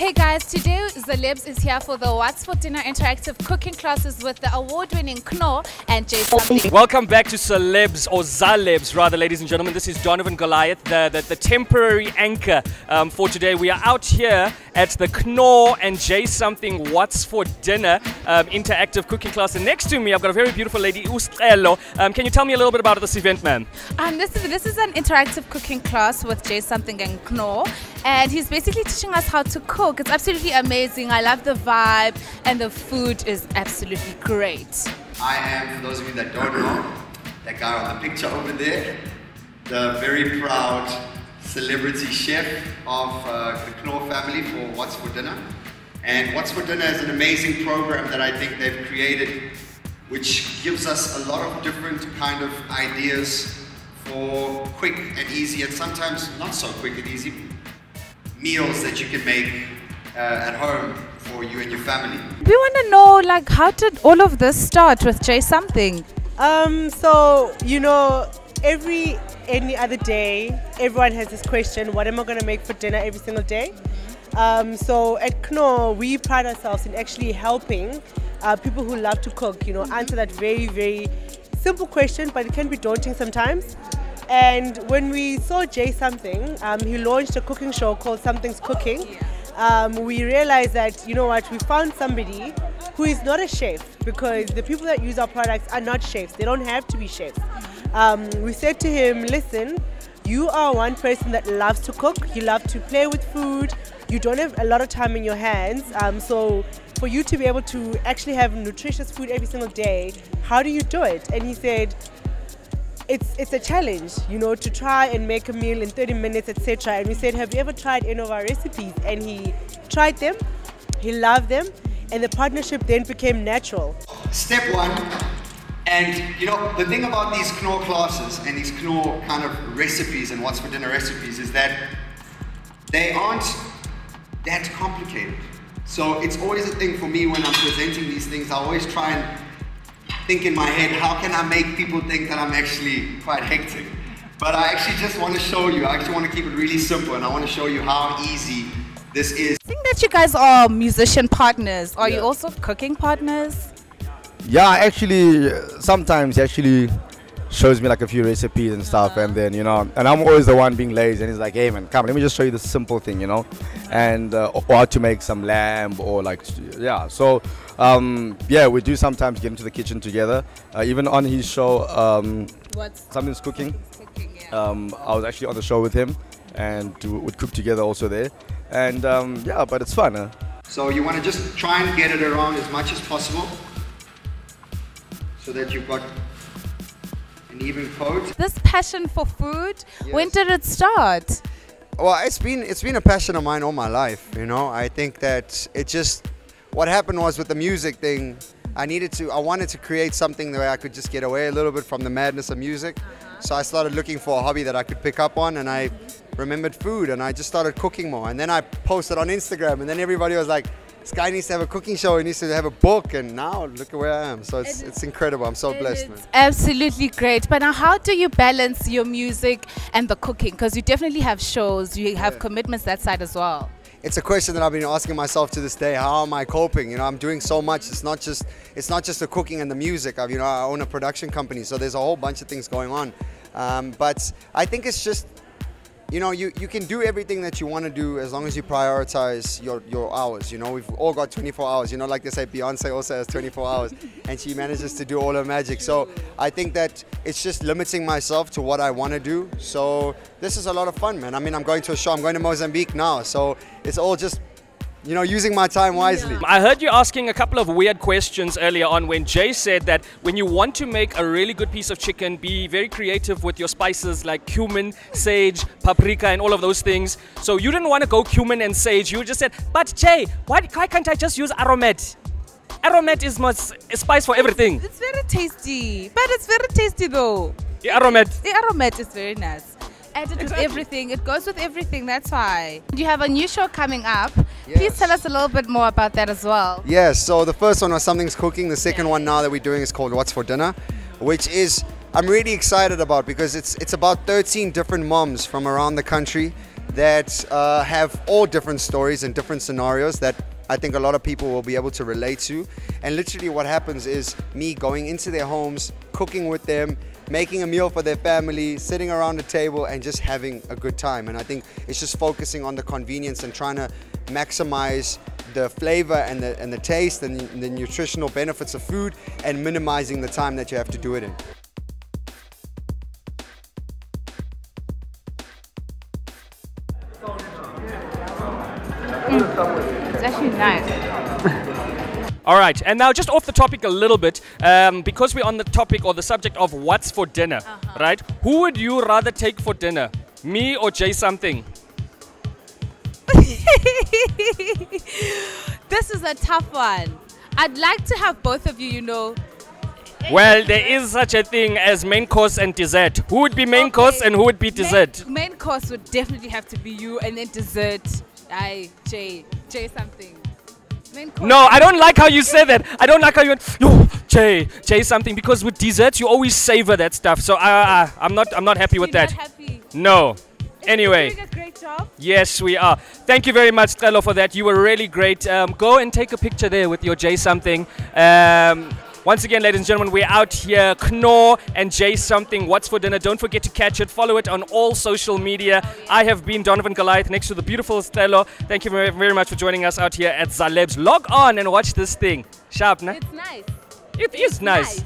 Hey guys, today ZAlebs is here for the What's for Dinner interactive cooking classes with the award-winning Knorr and Something. Welcome back to Celebs, or ZAlebs rather, ladies and gentlemen. This is Donovan Goliathon, the temporary anchor for today. We are out here at the Knorr and Something What's for Dinner interactive cooking class. And next to me, I've got a very beautiful lady, Scelo. Can you tell me a little bit about this event, ma'am? This is an interactive cooking class with Something and Knorr. And he's basically teaching us how to cook. It's absolutely amazing. I love the vibe, and the food is absolutely great. I am, for those of you that don't know, that guy on the picture over there, the very proud celebrity chef of the Knorr family for What's for Dinner. And What's for Dinner is an amazing program that I think they've created, which gives us a lot of different kind of ideas for quick and easy, and sometimes not so quick and easy, meals that you can make at home for you and your family. We want to know, like, how did all of this start with Something? So, you know, any other day, everyone has this question, what am I going to make for dinner every single day? So at Knorr, we pride ourselves in actually helping people who love to cook, you know, answer that very, very simple question, but it can be daunting sometimes. And when we saw Something, he launched a cooking show called Something's Cooking. We realized that, you know what, we found somebody who is not a chef, because the people that use our products are not chefs. They don't have to be chefs. We said to him, listen, you are one person that loves to cook, you love to play with food, you don't have a lot of time in your hands. So for you to be able to actually have nutritious food every single day, how do you do it? And he said, it's a challenge, you know, to try and make a meal in 30 minutes, etc. And we said, have you ever tried any of our recipes? And he tried them, he loved them, and the partnership then became natural. Step one, and you know, the thing about these Knorr classes and these Knorr kind of recipes and What's for Dinner recipes is that they aren't that complicated. So it's always a thing for me when I'm presenting these things. I always try and think in my head, how can I make people think that I'm actually quite hectic? But I actually just want to show you, I actually want to keep it really simple, and I want to show you how easy this is. I think that you guys are musician partners. Are you also cooking partners? Yeah, actually, sometimes he actually shows me like a few recipes and stuff, and then, you know, and I'm always the one being lazy, and he's like, hey man, come, let me just show you this simple thing, you know, and or how to make some lamb, or like, yeah, so yeah, we do sometimes get into the kitchen together, even on his show, Something's Cooking, I was actually on the show with him, and we would cook together also there, and yeah, but it's fun. So you want to just try and get it around as much as possible, so that you've got an even coat. This passion for food, yes. When did it start? Well, it's been a passion of mine all my life, you know. I think that it just, what happened was with the music thing, I wanted to create something where I could just get away a little bit from the madness of music. So I started looking for a hobby that I could pick up on, and I remembered food, and I just started cooking more. And then I posted on Instagram, and then everybody was like, this guy needs to have a cooking show, he needs to have a book, and now look at where I am. So it's incredible. I'm so blessed, man. Absolutely great. But now, how do you balance your music and the cooking? Because you definitely have shows, you have commitments that side as well. It's a question that I've been asking myself to this day. How am I coping? You know, I'm doing so much. It's not just the cooking and the music. You know, I own a production company, so there's a whole bunch of things going on. But I think it's just, you know, you can do everything that you want to do as long as you prioritize your hours. You know, we've all got 24 hours. You know, like they say, Beyonce also has 24 hours, and she manages to do all her magic. So I think that it's just limiting myself to what I want to do. So this is a lot of fun, man. I mean, I'm going to a show. I'm going to Mozambique now. So it's all just, you know, using my time wisely. I heard you asking a couple of weird questions earlier on when Jay said that when you want to make a really good piece of chicken, be very creative with your spices like cumin, sage, paprika, and all of those things. So you didn't want to go cumin and sage. You just said, but Jay, why can't I just use aromat? Aromat is a spice for everything. It's very tasty, but it's very tasty though. The aromat. The aromat is very nice. Added with everything. It goes with everything, that's why. You have a new show coming up. Yes. Please tell us a little bit more about that as well. Yes, so the first one was Something's Cooking. The second one now that we're doing is called What's for Dinner, which is, I'm really excited about, because it's about 13 different moms from around the country that have all different stories and different scenarios that I think a lot of people will be able to relate to. And literally what happens is me going into their homes, cooking with them, making a meal for their family, sitting around the table and just having a good time. And I think it's just focusing on the convenience and trying to maximize the flavor and the taste and the nutritional benefits of food and minimizing the time that you have to do it in. It's actually nice. All right, and now just off the topic a little bit, because we're on the topic or the subject of what's for dinner, right? Who would you rather take for dinner, me or Jay something? This is a tough one. I'd like to have both of you, you know. Well, there is such a thing as main course and dessert. Who would be main course and who would be dessert? Main course would definitely have to be you, and then dessert, Jay something. Main course. No, I don't like how you said that. I don't like how you went, yo, Jay something, because with desserts you always savor that stuff. So I'm not happy with that. Not happy. No. Anyway. You're doing a great job. Yes, we are. Thank you very much, Scelo, for that. You were really great. Go and take a picture there with your Jay something. Once again, ladies and gentlemen, we're out here, Knorr and Jay something. What's for dinner? Don't forget to catch it. Follow it on all social media. I have been Donovan Goliathon next to the beautiful Scelo. Thank you very, very much for joining us out here at ZAlebs. Log on and watch this thing. Sharp, na? It's nice. It is nice.